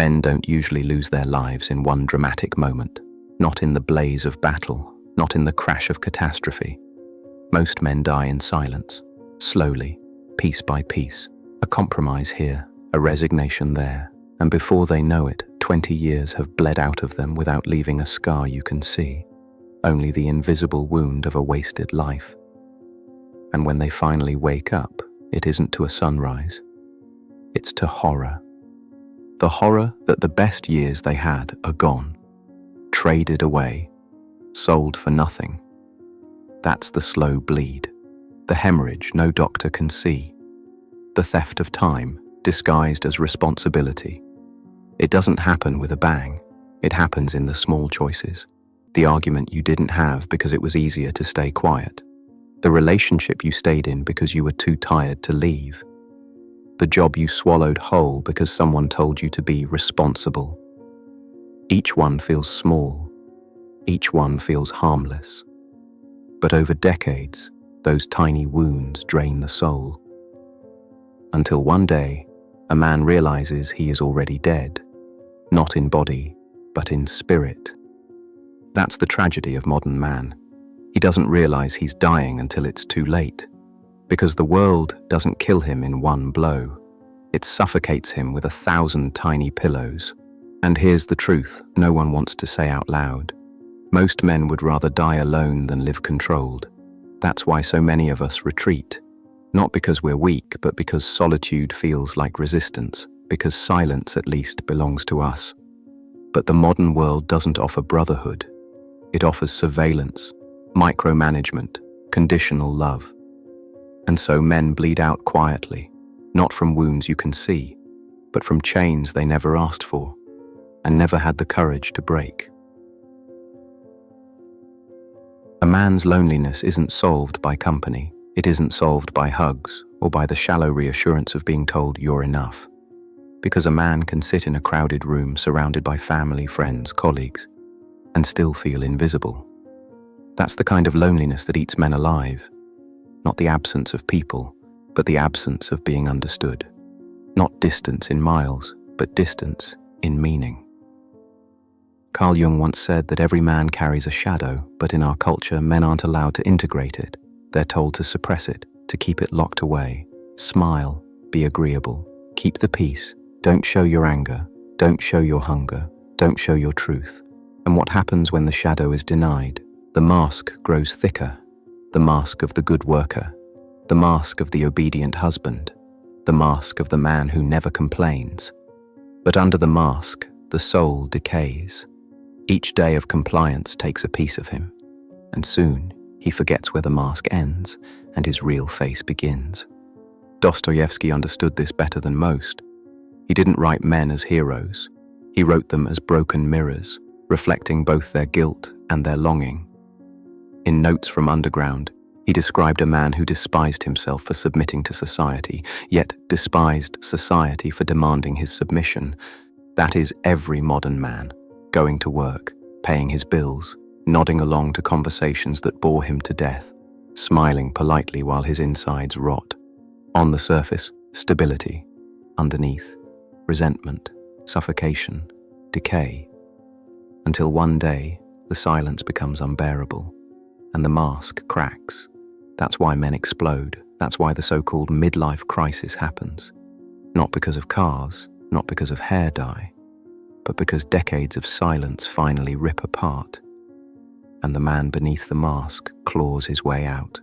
Men don't usually lose their lives in one dramatic moment, not in the blaze of battle, not in the crash of catastrophe. Most men die in silence, slowly, piece by piece, a compromise here, a resignation there, and before they know it, 20 years have bled out of them without leaving a scar you can see, only the invisible wound of a wasted life. And when they finally wake up, it isn't to a sunrise, it's to horror. The horror that the best years they had are gone, traded away, sold for nothing. That's the slow bleed, the hemorrhage no doctor can see, the theft of time disguised as responsibility. It doesn't happen with a bang, it happens in the small choices. The argument you didn't have because it was easier to stay quiet. The relationship you stayed in because you were too tired to leave. The job you swallowed whole because someone told you to be responsible. Each one feels small. Each one feels harmless. But over decades, those tiny wounds drain the soul. Until one day, a man realizes he is already dead, not in body, but in spirit. That's the tragedy of modern man. He doesn't realize he's dying until it's too late, because the world doesn't kill him in one blow. It suffocates him with 1,000 tiny pillows. And here's the truth no one wants to say out loud. Most men would rather die alone than live controlled. That's why so many of us retreat. Not because we're weak, but because solitude feels like resistance, because silence at least belongs to us. But the modern world doesn't offer brotherhood. It offers surveillance, micromanagement, conditional love. And so men bleed out quietly, not from wounds you can see, but from chains they never asked for and never had the courage to break. A man's loneliness isn't solved by company. It isn't solved by hugs or by the shallow reassurance of being told you're enough. Because a man can sit in a crowded room surrounded by family, friends, colleagues, and still feel invisible. That's the kind of loneliness that eats men alive. Not the absence of people, but the absence of being understood. Not distance in miles, but distance in meaning. Carl Jung once said that every man carries a shadow, but in our culture, men aren't allowed to integrate it. They're told to suppress it, to keep it locked away. Smile, be agreeable, keep the peace, don't show your anger, don't show your hunger, don't show your truth. And what happens when the shadow is denied? The mask grows thicker, the mask of the good worker, the mask of the obedient husband, the mask of the man who never complains. But under the mask, the soul decays. Each day of compliance takes a piece of him, and soon he forgets where the mask ends and his real face begins. Dostoevsky understood this better than most. He didn't write men as heroes. He wrote them as broken mirrors, reflecting both their guilt and their longing. In Notes from Underground, he described a man who despised himself for submitting to society, yet despised society for demanding his submission. That is every modern man, going to work, paying his bills, nodding along to conversations that bore him to death, smiling politely while his insides rot. On the surface, stability. Underneath, resentment, suffocation, decay. Until one day, the silence becomes unbearable, and the mask cracks. That's why men explode. That's why the so-called midlife crisis happens. Not because of cars, not because of hair dye, but because decades of silence finally rip apart, and the man beneath the mask claws his way out.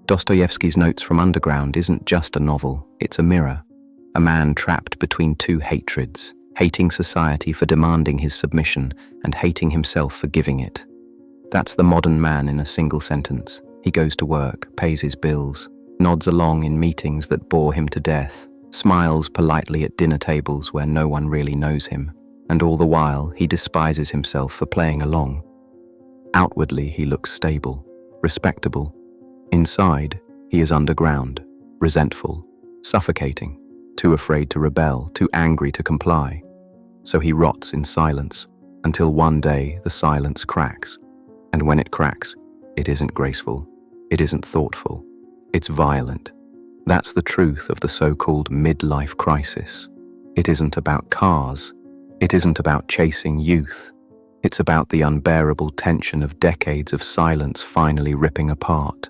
Dostoevsky's Notes from Underground isn't just a novel, it's a mirror. A man trapped between two hatreds, hating society for demanding his submission and hating himself for giving it. That's the modern man in a single sentence. He goes to work, pays his bills, nods along in meetings that bore him to death, smiles politely at dinner tables where no one really knows him, and all the while he despises himself for playing along. Outwardly he looks stable, respectable. Inside, he is underground, resentful, suffocating, too afraid to rebel, too angry to comply. So he rots in silence, until one day the silence cracks. And when it cracks, it isn't graceful, it isn't thoughtful, it's violent. That's the truth of the so-called midlife crisis. It isn't about cars. It isn't about chasing youth. It's about the unbearable tension of decades of silence finally ripping apart.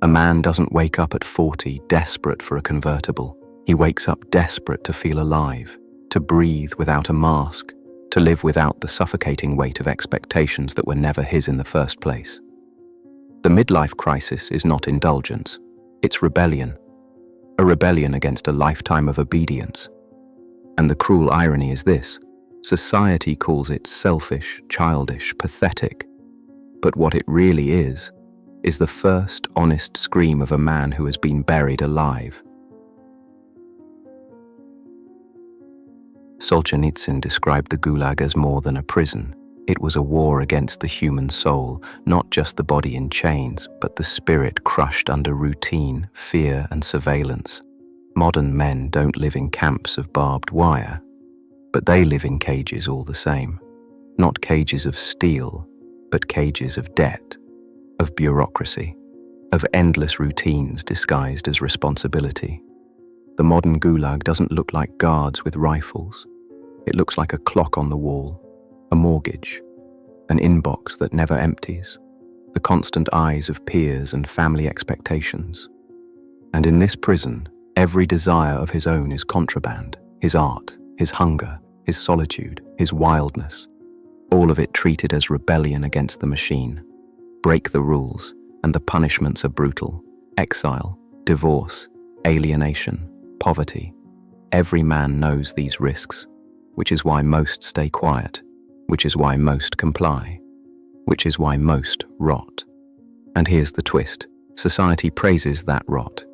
A man doesn't wake up at 40 desperate for a convertible. He wakes up desperate to feel alive, to breathe without a mask, to live without the suffocating weight of expectations that were never his in the first place. The midlife crisis is not indulgence. It's rebellion. A rebellion against a lifetime of obedience. And the cruel irony is this: society calls it selfish, childish, pathetic. But what it really is the first honest scream of a man who has been buried alive. Solzhenitsyn described the gulag as more than a prison. It was a war against the human soul, not just the body in chains, but the spirit crushed under routine, fear, and surveillance. Modern men don't live in camps of barbed wire, but they live in cages all the same. Not cages of steel, but cages of debt, of bureaucracy, of endless routines disguised as responsibility. The modern gulag doesn't look like guards with rifles. It looks like a clock on the wall, a mortgage, an inbox that never empties, the constant eyes of peers and family expectations. And in this prison, every desire of his own is contraband: his art, his hunger, his solitude, his wildness, all of it treated as rebellion against the machine. Break the rules, and the punishments are brutal: exile, divorce, alienation, poverty. Every man knows these risks, which is why most stay quiet, which is why most comply, which is why most rot. And here's the twist: society praises that rot.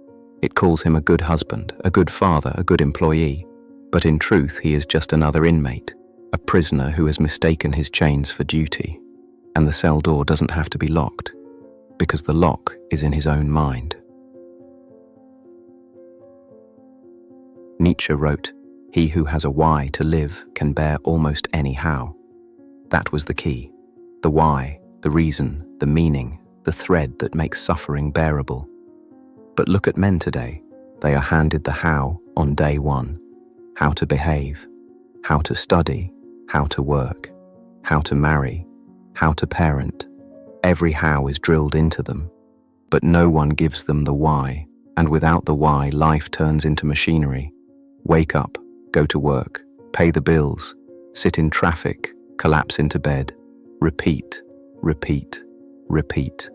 It calls him a good husband, a good father, a good employee. But in truth, he is just another inmate, a prisoner who has mistaken his chains for duty. And the cell door doesn't have to be locked, because the lock is in his own mind. Nietzsche wrote, "He who has a why to live can bear almost any how." That was the key. The why, the reason, the meaning, the thread that makes suffering bearable. But look at men today. They are handed the how on day one. How to behave, how to study, how to work, how to marry, how to parent. Every how is drilled into them, but no one gives them the why, and without the why, life turns into machinery. Wake up, go to work, pay the bills, sit in traffic, collapse into bed, repeat, repeat, repeat,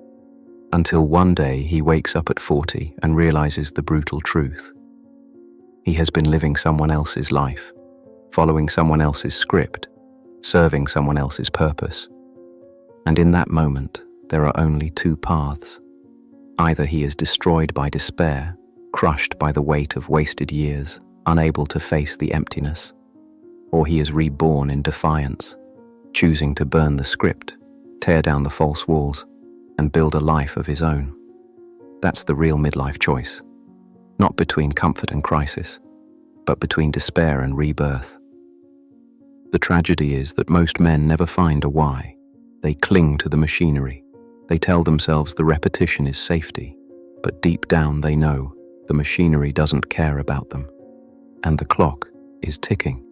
until one day he wakes up at 40 and realizes the brutal truth. He has been living someone else's life, following someone else's script, serving someone else's purpose. And in that moment, there are only two paths. Either he is destroyed by despair, crushed by the weight of wasted years, unable to face the emptiness, or he is reborn in defiance, choosing to burn the script, tear down the false walls, and build a life of his own. That's the real midlife choice. Not between comfort and crisis, but between despair and rebirth. The tragedy is that most men never find a why. They cling to the machinery. They tell themselves the repetition is safety, but deep down they know the machinery doesn't care about them, and the clock is ticking.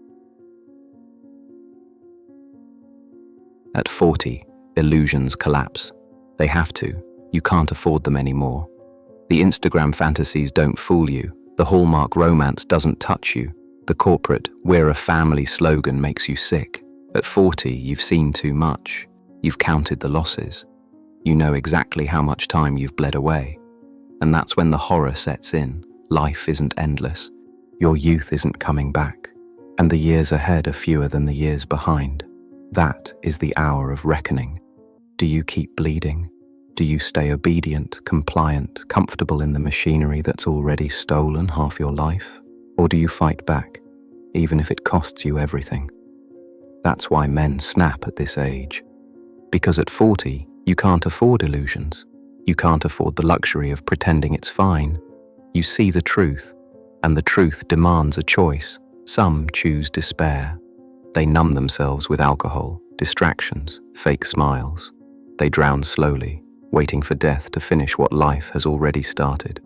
At 40, illusions collapse. They have to. You can't afford them anymore. The Instagram fantasies don't fool you. The Hallmark romance doesn't touch you. The corporate "we're a family" slogan makes you sick. At 40, you've seen too much. You've counted the losses. You know exactly how much time you've bled away. And that's when the horror sets in. Life isn't endless. Your youth isn't coming back. And the years ahead are fewer than the years behind. That is the hour of reckoning. Do you keep bleeding? Do you stay obedient, compliant, comfortable in the machinery that's already stolen half your life? Or do you fight back, even if it costs you everything? That's why men snap at this age. Because at 40, you can't afford illusions. You can't afford the luxury of pretending it's fine. You see the truth, and the truth demands a choice. Some choose despair. They numb themselves with alcohol, distractions, fake smiles. They drown slowly, waiting for death to finish what life has already started.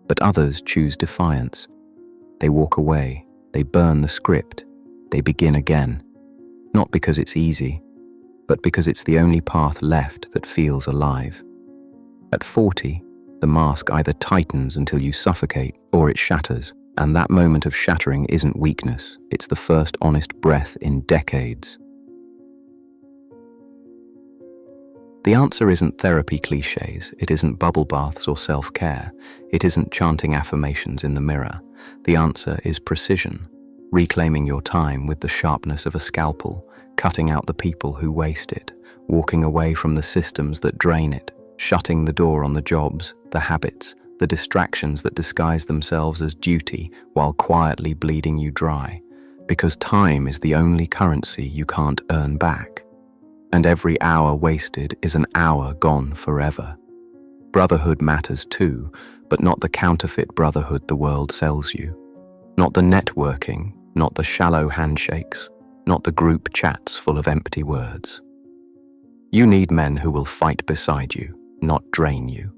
But others choose defiance. They walk away, they burn the script, they begin again. Not because it's easy, but because it's the only path left that feels alive. At 40, the mask either tightens until you suffocate or it shatters, and that moment of shattering isn't weakness, it's the first honest breath in decades. The answer isn't therapy cliches, it isn't bubble baths or self-care, it isn't chanting affirmations in the mirror. The answer is precision, reclaiming your time with the sharpness of a scalpel, cutting out the people who waste it, walking away from the systems that drain it, shutting the door on the jobs, the habits, the distractions that disguise themselves as duty while quietly bleeding you dry. Because time is the only currency you can't earn back. And every hour wasted is an hour gone forever. Brotherhood matters too, but not the counterfeit brotherhood the world sells you. Not the networking, not the shallow handshakes, not the group chats full of empty words. You need men who will fight beside you, not drain you.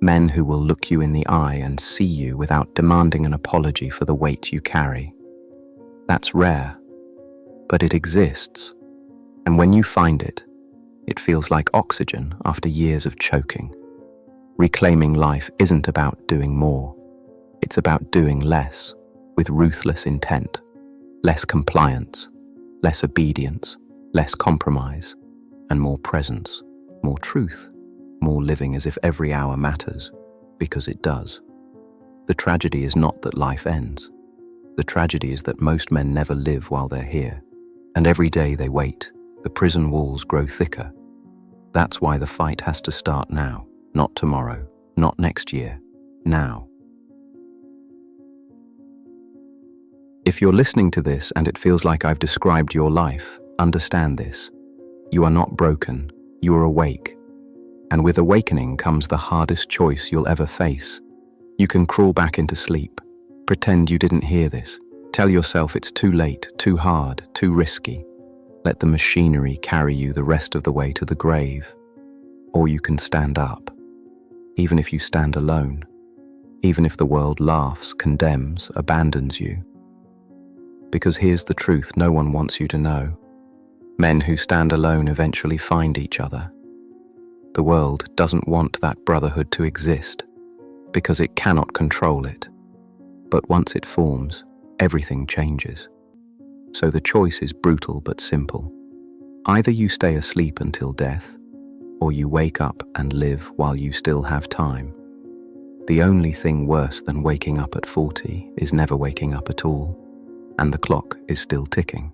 Men who will look you in the eye and see you without demanding an apology for the weight you carry. That's rare, but it exists. And when you find it, it feels like oxygen after years of choking. Reclaiming life isn't about doing more. It's about doing less, with ruthless intent. Less compliance, less obedience, less compromise, and more presence, more truth, more living as if every hour matters, because it does. The tragedy is not that life ends. The tragedy is that most men never live while they're here, and every day they wait. The prison walls grow thicker. That's why the fight has to start now, not tomorrow, not next year, now. If you're listening to this and it feels like I've described your life, understand this. You are not broken, you are awake. And with awakening comes the hardest choice you'll ever face. You can crawl back into sleep, pretend you didn't hear this, tell yourself it's too late, too hard, too risky. Let the machinery carry you the rest of the way to the grave. Or you can stand up, even if you stand alone, even if the world laughs, condemns, abandons you. Because here's the truth no one wants you to know. Men who stand alone eventually find each other. The world doesn't want that brotherhood to exist, because it cannot control it. But once it forms, everything changes. So the choice is brutal but simple. Either you stay asleep until death, or you wake up and live while you still have time. The only thing worse than waking up at 40 is never waking up at all, and the clock is still ticking.